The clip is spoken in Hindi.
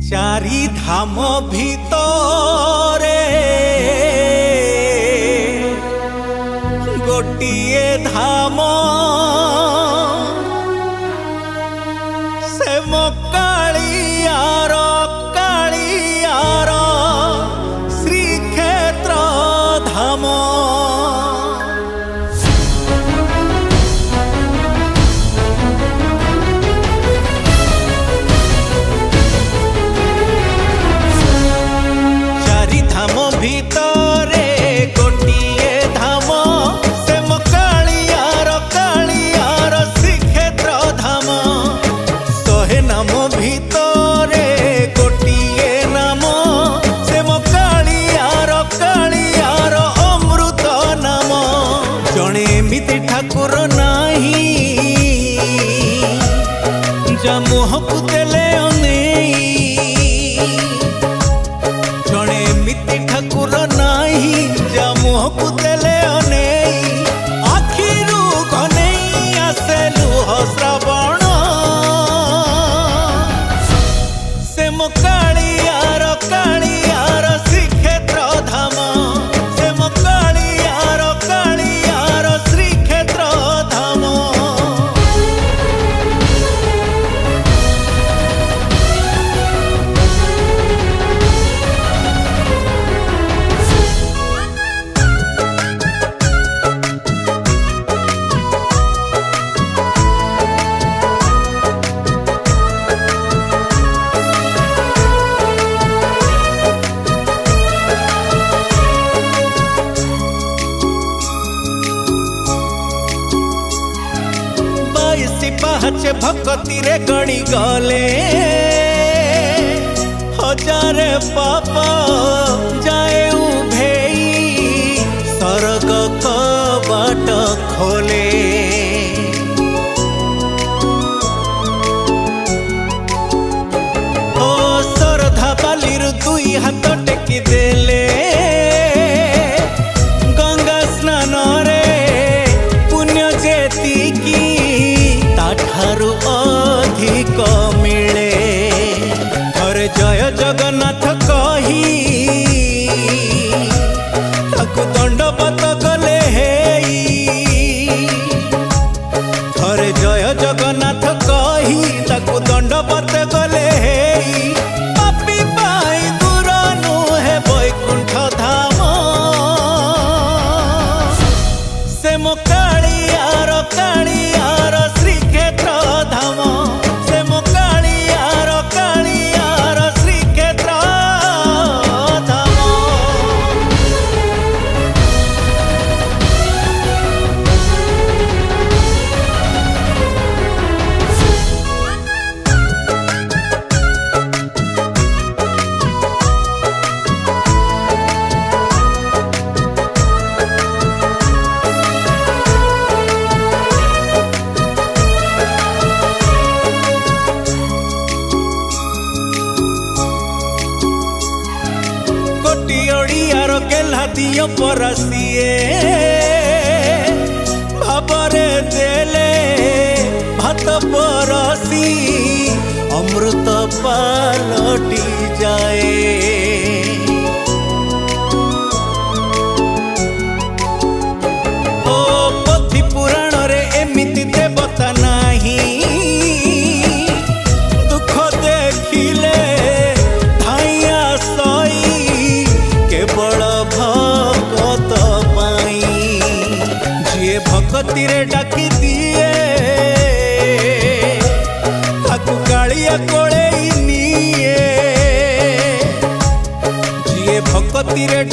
चारि धाम भितरे गोटिए धाम से मो कालियार श्रीक्षेत्र धाम। भितरे गोटिए धाम से मो कालियार श्रीक्षेत्र धाम। शहे नाम भितरे गोटिए नाम से मो कालियार अमृत नाम। जणे एमिति ठाकुर नाही जा मुहकु देले ठाकुर नाही जा मुहकु देले अनेई आखिरु घनेई आसे लुह श्रावण से मो कालियार श्रीक्षेत्र धाम। से मो कालियार श्रीक्षेत्र धाम। पाहचे भक्ति रे गणी गले हजारे पाप जाए उभेई स्वर्ग कबाट खोले। ओ श्रद्धा बालिर दुई हाथ टेकी देले गंगा स्नान रे पुण्य जेतिकी ठारू अधिक मिले। थरे जय जगन्नाथ कही ताकु दंडवत गले हेई। थरे जय जगन्नाथ कही ताकु दंडवत गले हेई। पापी पाई दूर नुहे वैकुंठ धाम। से मो कालियार श्रीक्षेत्र धाम। से मो कालियार श्रीक्षेत्र धाम। ओडियार गेला दियो परसिए भाबरे देले भात परसी अमृत पालटी जाए। ओ पोथी पुराण रे एमिति देवता नाही दुख देखिले धाइया सई केवल भगत पाई। जिए भक्ति रे डाकी दिए ताकु कालिया कोले निए। जिए भक्ति रे